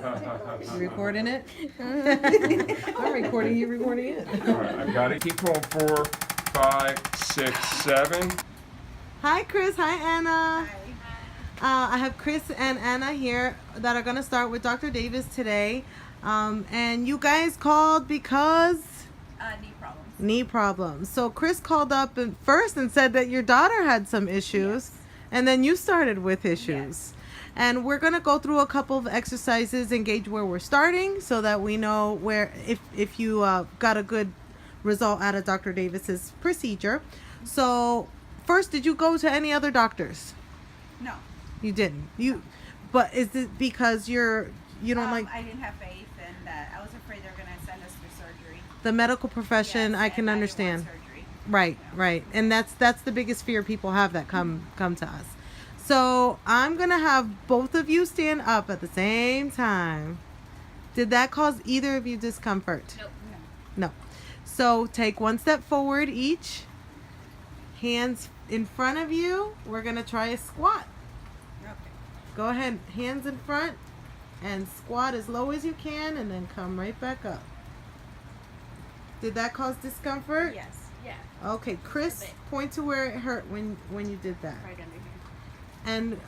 You recording it? I'm recording you recording it. All right, I've got to keep going. 4, 5, 6, 7. Hi, Chris. Hi, Anna. Hi. I have Chris and Anna here that are going to start with Dr. Davis today. And you guys called because? Knee problems. Knee problems. So Chris called up first and said that your daughter had some issues. Yes. And then you started with issues. Yes. And we're going to go through a couple of exercises and gauge where we're starting so that we know where, if you got a good result out of Dr. Davis's procedure. So first, did you go to any other doctors? No. You didn't. But is it because you don't like I didn't have faith, and I was afraid they were going to send us for surgery. the medical profession? Yes, I can and understand. I didn't want surgery. Right, right. And that's the biggest fear people have that come to us. So I'm going to have both of you stand up at the same time. Did that cause either of you discomfort? Nope. No. So take one step forward each. Hands in front of you. We're going to try a squat. Okay. Go ahead. Hands in front and squat as low as you can and then come right back up. Did that cause discomfort? Yes. Yeah. Okay, Chris, A bit. point to where it hurt when you did that. Right under here. And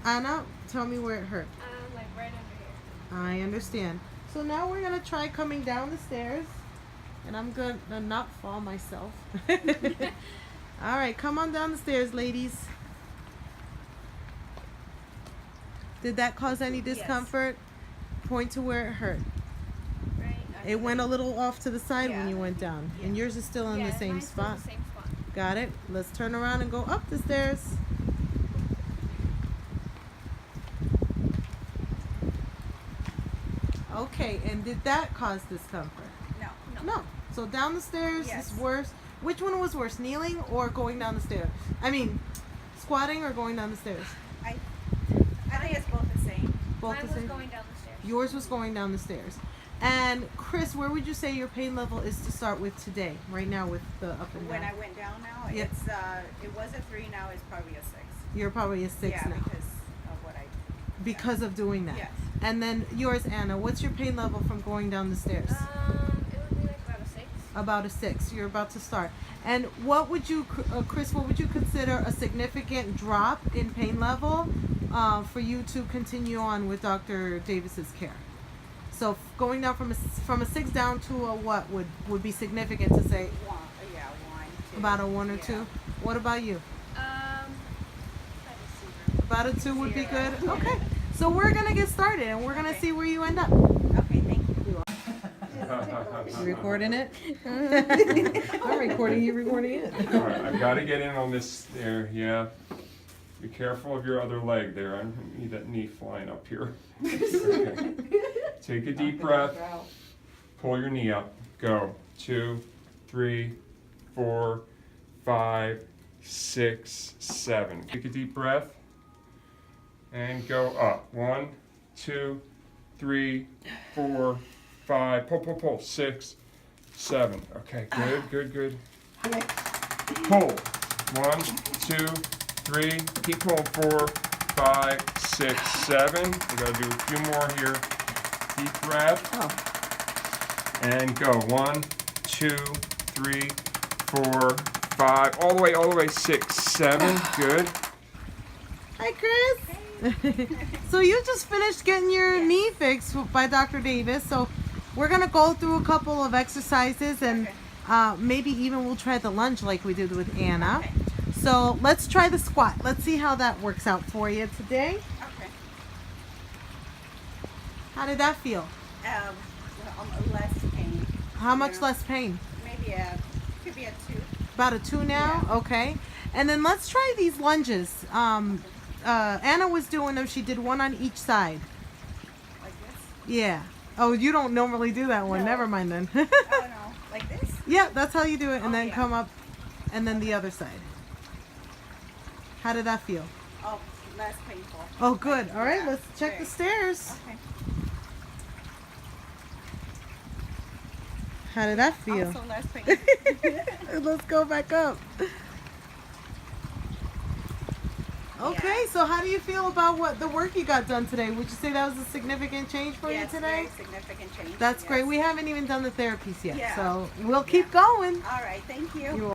Anna, tell me where it hurt. Like right under here. I understand. So now we're going to try coming down the stairs. And I'm going to not fall myself. All right, come on down the stairs, ladies. Did that cause any discomfort? Point to where it hurt. Right. It went a little off to the side when Yeah. you went down. Yeah. And yours is still in the same mine's still spot. the same spot. Got it? Let's turn around and go up the stairs. Okay, and did that cause discomfort? No. No. So down the stairs Yes. is worse. Which one was worse, kneeling or going down the stairs? I mean, squatting or going down the stairs? I think it's both the same. Both Mine the was same? going down the stairs. Yours was going down the stairs. And Chris, where would you say your pain level is to start with today? Right now with the up and When down. I went down now, Yeah. it was a 3, now it's probably a 6. You're probably a 6 yeah, now. because of what I Because of doing that. Yes. And then yours, Anna, what's your pain level from going down the stairs? It would be like about a 6. About a 6. You're about to start. And what would you, Chris, what would you consider a significant drop in pain level for you to continue on with Dr. Davis's care? So going down from a 6 down to a what would be significant to say? 1, 2. About a 1 or Yeah. 2. What about you? About About a 2 would be Zero. good? Okay. So we're going to get started and we're going to Okay. see where you end up. Okay, thank you. You recording it? I'm recording you recording it. All right, I've got to get in on this there. Yeah. Be careful of your other leg there. I don't need that knee flying up here. Okay. Take a deep breath. Pull your knee up. Go. 2, 3, 4, 5, 6, 7. Take a deep breath. And go up. 1, 2, 3, 4, 5. Pull. 6, 7. Okay, good. Pull. 1, 2, 3. Keep pulling. 4, 5, 6, 7. We gotta do a few more here. Deep breath. And go. 1, 2, 3, 4, 5. All the way. 6, 7. Good. Hi, Chris. So you just finished getting your Yes. knee fixed by Dr. Davis. So we're gonna go through a couple of exercises and maybe even we'll try the lunge like we did with Anna. Okay. So let's try the squat. Let's see how that works out for you today. Okay. How did that feel? Less pain. How much Yeah. less pain? Maybe could be a 2. About a 2 now? Yeah. Okay. And then let's try these lunges. Anna was doing them. She did one on each side. Like this? Yeah. Oh, you don't normally do that one. No. Never mind then. Oh no, like this? Yeah, that's how you do it. And Oh, then yeah. come up and then the other side. How did that feel? Oh, less painful. Oh, good. All right, Yeah, let's check the great. stairs. Okay. How did that feel? Also less painful. Let's go back up. Okay, Yeah. so how do you feel about what the work you got done today? Would you say that was a significant change for Yes, you today? very significant change. That's yes. great. We haven't even done the therapies yet, Yeah. so we'll keep going. All right, thank you. You're